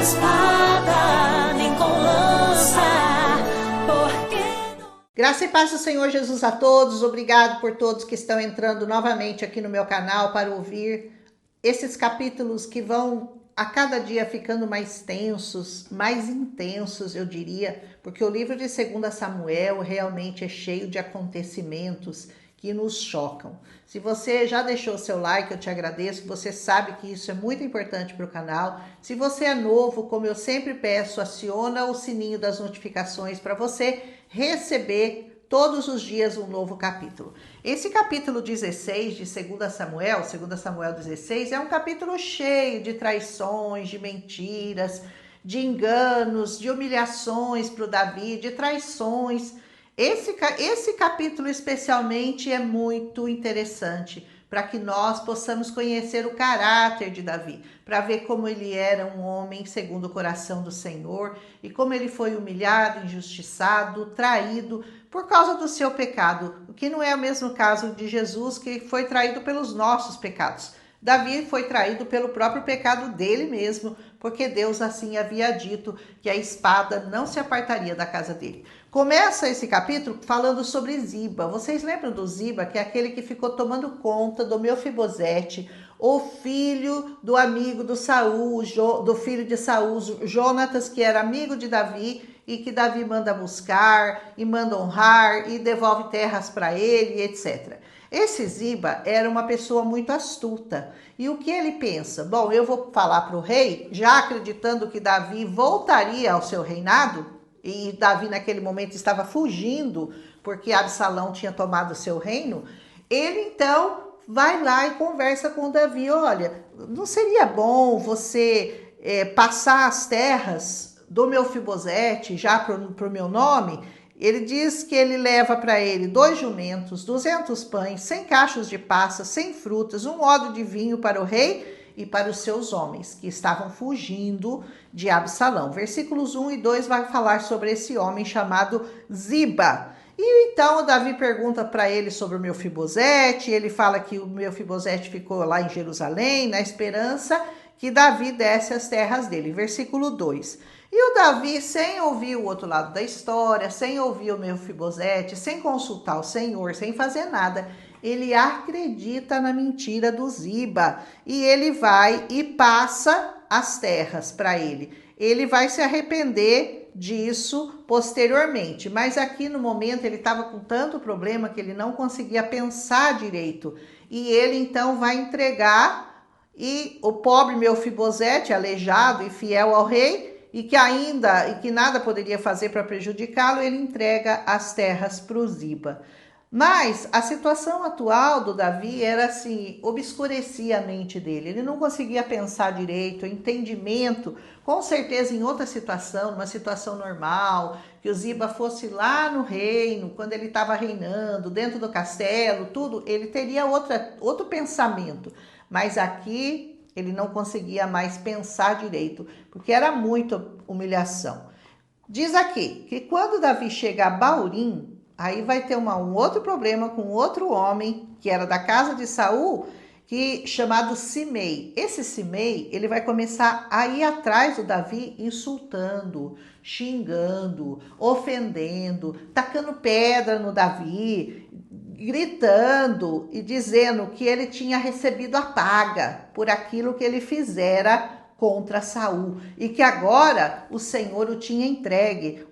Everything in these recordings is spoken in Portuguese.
espada, nem com lança, porque... Graça e paz do Senhor Jesus a todos. Obrigado por todos que estão entrando novamente aqui no meu canal para ouvir esses capítulos que vão a cada dia ficando mais tensos, mais intensos, eu diria, porque o livro de 2 Samuel realmente é cheio de acontecimentos que nos chocam. Se você já deixou seu like, eu te agradeço. Você sabe que isso é muito importante para o canal. Se você é novo, como eu sempre peço, aciona o sininho das notificações para você receber todos os dias um novo capítulo. Esse capítulo 16 de 2 Samuel 16, é um capítulo cheio de traições, de mentiras, de enganos, de humilhações para o Davi, de traições. Esse capítulo especialmente é muito interessante para que nós possamos conhecer o caráter de Davi, para ver como ele era um homem segundo o coração do Senhor e como ele foi humilhado, injustiçado, traído por causa do seu pecado, o que não é o mesmo caso de Jesus, que foi traído pelos nossos pecados. Davi foi traído pelo próprio pecado dele mesmo, porque Deus assim havia dito que a espada não se apartaria da casa dele. Começa esse capítulo falando sobre Ziba. Vocês lembram do Ziba, que é aquele que ficou tomando conta do Mefibosete, o filho do amigo do Saul, do filho de Saul, Jonatas, que era amigo de Davi, e que Davi manda buscar, e manda honrar, e devolve terras para ele, etc. Esse Ziba era uma pessoa muito astuta. E o que ele pensa? Bom, eu vou falar para o rei, já acreditando que Davi voltaria ao seu reinado, e Davi naquele momento estava fugindo, porque Absalão tinha tomado o seu reino. Ele então vai lá e conversa com Davi. Olha, não seria bom você passar as terras do Mefibosete já para o meu nome? Ele diz que ele leva para ele 2 jumentos, 200 pães, 100 cachos de passas, 100 frutas, um odre de vinho para o rei e para os seus homens, que estavam fugindo de Absalão. Versículos 1 e 2 vai falar sobre esse homem chamado Ziba. E então o Davi pergunta para ele sobre o Mefibosete, ele fala que o Mefibosete ficou lá em Jerusalém, na esperança que Davi desse as terras dele. Versículo 2. E o Davi, sem ouvir o outro lado da história, sem ouvir o Mefibosete, sem consultar o Senhor, sem fazer nada, ele acredita na mentira do Ziba e ele vai e passa as terras para ele. Ele vai se arrepender disso posteriormente, mas aqui no momento ele estava com tanto problema que ele não conseguia pensar direito. E ele então vai entregar, e o pobre Mefibosete, aleijado e fiel ao rei, e que nada poderia fazer para prejudicá-lo, ele entrega as terras para o Ziba. Mas a situação atual do Davi era assim, obscurecia a mente dele. Ele não conseguia pensar direito, entendimento, com certeza em outra situação, numa situação normal, que o Ziba fosse lá no reino, quando ele estava reinando, dentro do castelo, tudo, ele teria outro pensamento. Mas aqui ele não conseguia mais pensar direito, porque era muita humilhação. Diz aqui que quando Davi chega a Baurim, aí vai ter um outro problema com outro homem, que era da casa de Saul, chamado Simei. Esse Simei, ele vai começar a ir atrás do Davi, insultando, xingando, ofendendo, tacando pedra no Davi, gritando e dizendo que ele tinha recebido a paga por aquilo que ele fizera contra Saul, e que agora o Senhor o tinha entregue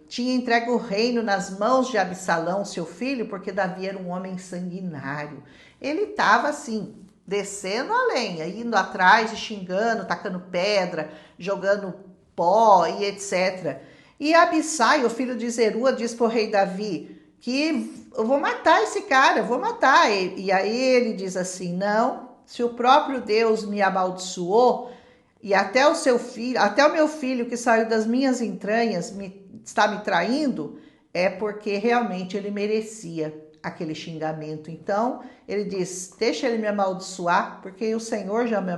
o reino nas mãos de Absalão, seu filho, porque Davi era um homem sanguinário. Ele estava assim, descendo a lenha, indo atrás e xingando, tacando pedra, jogando pó e etc. E Abissai, o filho de Zerua, diz para o rei Davi que eu vou matar esse cara, eu vou matar. E aí ele diz assim, não, se o próprio Deus me amaldiçoou, e até o meu filho que saiu das minhas entranhas está me traindo, é porque realmente ele merecia aquele xingamento. Então, ele diz, deixa ele me amaldiçoar, porque o Senhor já me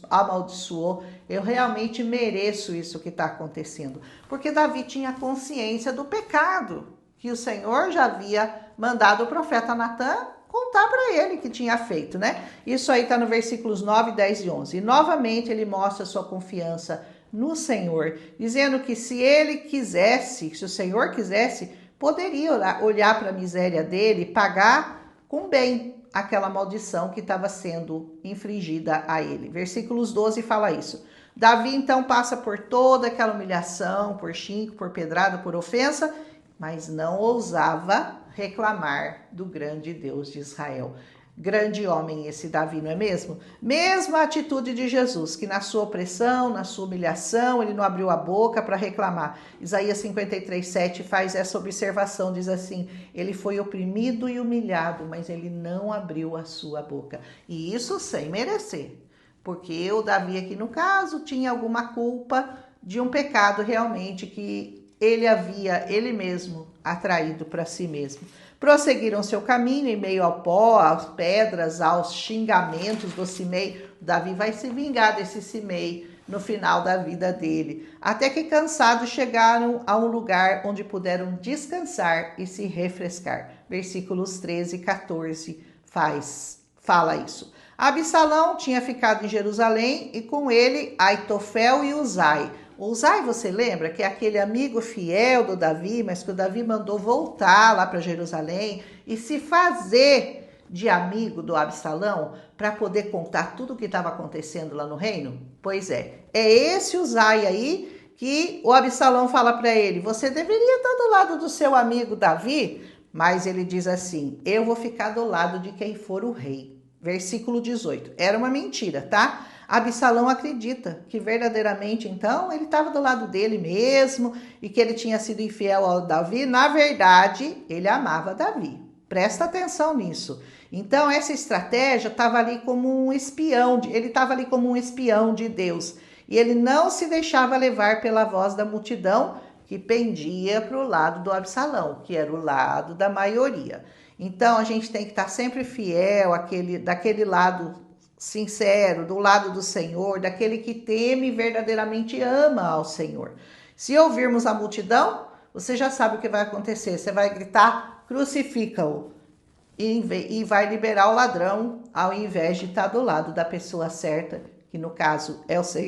amaldiçoou, eu realmente mereço isso que está acontecendo. Porque Davi tinha consciência do pecado, que o Senhor já havia mandado o profeta Natã contar para ele que tinha feito, né? Isso aí está no versículos 9, 10 e 11. E novamente ele mostra sua confiança no Senhor, dizendo que se ele quisesse, se o Senhor quisesse, poderia olhar para a miséria dele e pagar com bem aquela maldição que estava sendo infligida a ele. Versículos 12 fala isso. Davi então passa por toda aquela humilhação, por xingo, por pedrada, por ofensa, mas não ousava reclamar do grande Deus de Israel. Grande homem esse Davi, não é mesmo? Mesma atitude de Jesus, que na sua opressão, na sua humilhação, ele não abriu a boca para reclamar. Isaías 53:7 faz essa observação, diz assim: ele foi oprimido e humilhado, mas ele não abriu a sua boca. E isso sem merecer, porque o Davi aqui no caso tinha alguma culpa de um pecado realmente que ele mesmo atraído para si mesmo. Prosseguiram seu caminho em meio ao pó, às pedras, aos xingamentos do Simei. Davi vai se vingar desse Simei no final da vida dele. Até que cansados chegaram a um lugar onde puderam descansar e se refrescar. Versículos 13 e 14 fala isso. Absalão tinha ficado em Jerusalém e com ele Aitofel e Uzai. Uzai, você lembra que é aquele amigo fiel do Davi, mas que o Davi mandou voltar lá para Jerusalém e se fazer de amigo do Absalão para poder contar tudo o que estava acontecendo lá no reino? Pois é esse Uzai aí que o Absalão fala para ele: você deveria estar do lado do seu amigo Davi, mas ele diz assim: eu vou ficar do lado de quem for o rei. Versículo 18. Era uma mentira, tá? Absalão acredita que verdadeiramente, então, ele estava do lado dele mesmo e que ele tinha sido infiel ao Davi. Na verdade, ele amava Davi. Presta atenção nisso. Então, essa estratégia estava ali como um espião, ele estava ali como um espião de Deus. E ele não se deixava levar pela voz da multidão que pendia para o lado do Absalão, que era o lado da maioria. Então, a gente tem que estar sempre fiel daquele lado sincero, do lado do Senhor, daquele que teme e verdadeiramente ama ao Senhor. Se ouvirmos a multidão, você já sabe o que vai acontecer. Você vai gritar: crucifica-o, e vai liberar o ladrão, ao invés de estar do lado da pessoa certa, que no caso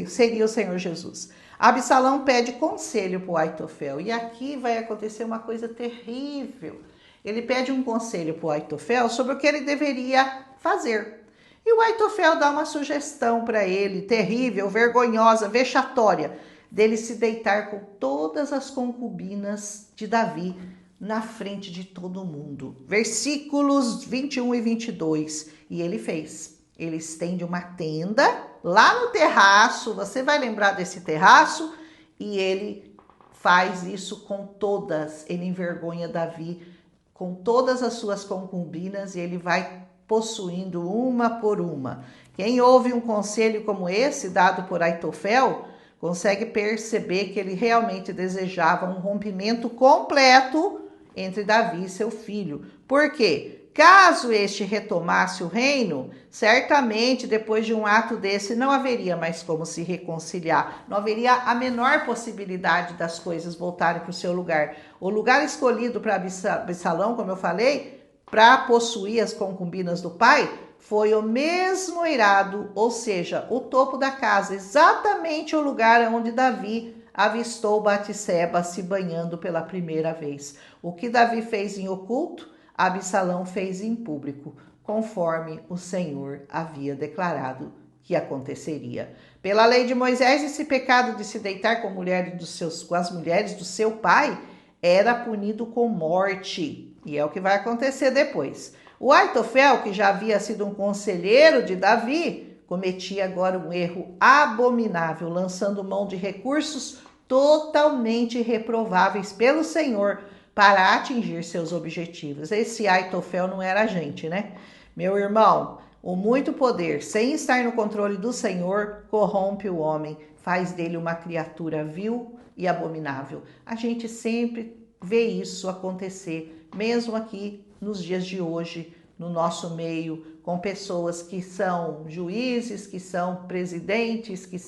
seria o Senhor Jesus. Absalão pede conselho para o Aitofel, e aqui vai acontecer uma coisa terrível. Ele pede um conselho para o Aitofel sobre o que ele deveria fazer. E o Aitofel dá uma sugestão para ele, terrível, vergonhosa, vexatória, dele se deitar com todas as concubinas de Davi na frente de todo mundo. Versículos 21 e 22. E ele fez. Ele estende uma tenda lá no terraço, você vai lembrar desse terraço, e ele faz isso com todas, ele envergonha Davi com todas as suas concubinas e ele vai possuindo uma por uma. Quem ouve um conselho como esse, dado por Aitofel, consegue perceber que ele realmente desejava um rompimento completo entre Davi e seu filho. Por quê? Caso este retomasse o reino, certamente depois de um ato desse não haveria mais como se reconciliar. Não haveria a menor possibilidade das coisas voltarem para o seu lugar. O lugar escolhido para Absalão, como eu falei, para possuir as concubinas do pai, foi o mesmo eirado, ou seja, o topo da casa, exatamente o lugar onde Davi avistou Batseba se banhando pela primeira vez. O que Davi fez em oculto, Absalão fez em público, conforme o Senhor havia declarado que aconteceria. Pela lei de Moisés, esse pecado de se deitar com as mulheres do seu pai era punido com morte. E é o que vai acontecer depois. O Aitofel, que já havia sido um conselheiro de Davi, cometia agora um erro abominável, lançando mão de recursos totalmente reprováveis pelo Senhor para atingir seus objetivos. Esse Aitofel não era gente, né? Meu irmão, o muito poder, sem estar no controle do Senhor, corrompe o homem, faz dele uma criatura vil e abominável. A gente sempre vê isso acontecer, mesmo aqui nos dias de hoje, no nosso meio, com pessoas que são juízes, que são presidentes, que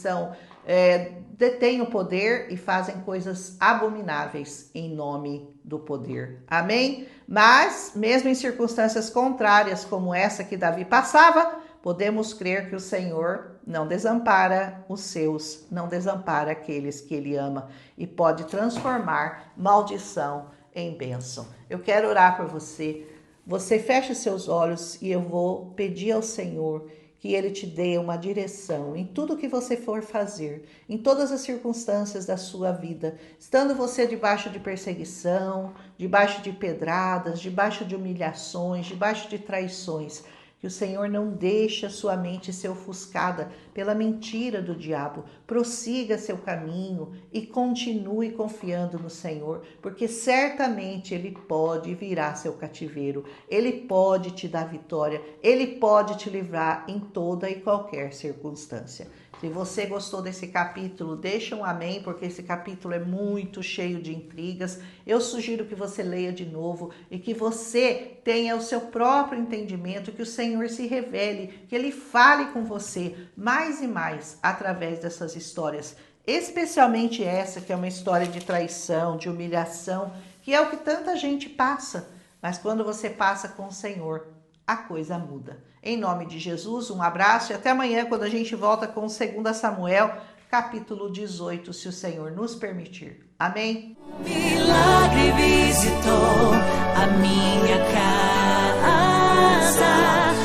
detêm o poder e fazem coisas abomináveis em nome do poder. Amém? Mas, mesmo em circunstâncias contrárias como essa que Davi passava, podemos crer que o Senhor não desampara os seus, não desampara aqueles que Ele ama e pode transformar maldição em bênção. Eu quero orar por você. Você fecha seus olhos e eu vou pedir ao Senhor que Ele te dê uma direção em tudo que você for fazer, em todas as circunstâncias da sua vida, estando você debaixo de perseguição, debaixo de pedradas, debaixo de humilhações, debaixo de traições. Que o Senhor não deixe a sua mente ser ofuscada pela mentira do diabo. Prossiga seu caminho e continue confiando no Senhor, porque certamente Ele pode virar seu cativeiro. Ele pode te dar vitória. Ele pode te livrar em toda e qualquer circunstância. Se você gostou desse capítulo, deixa um amém, porque esse capítulo é muito cheio de intrigas. Eu sugiro que você leia de novo e que você tenha o seu próprio entendimento, que o Senhor se revele, que Ele fale com você mais e mais através dessas histórias. Especialmente essa, que é uma história de traição, de humilhação, que é o que tanta gente passa. Mas quando você passa com o Senhor, a coisa muda. Em nome de Jesus, um abraço e até amanhã, quando a gente volta com 2 Samuel, capítulo 18, se o Senhor nos permitir. Amém? Milagre visitou a minha casa.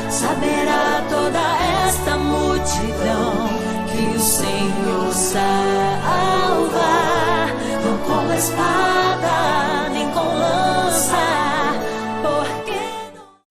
Saberá toda esta multidão que o Senhor salva, não com a espada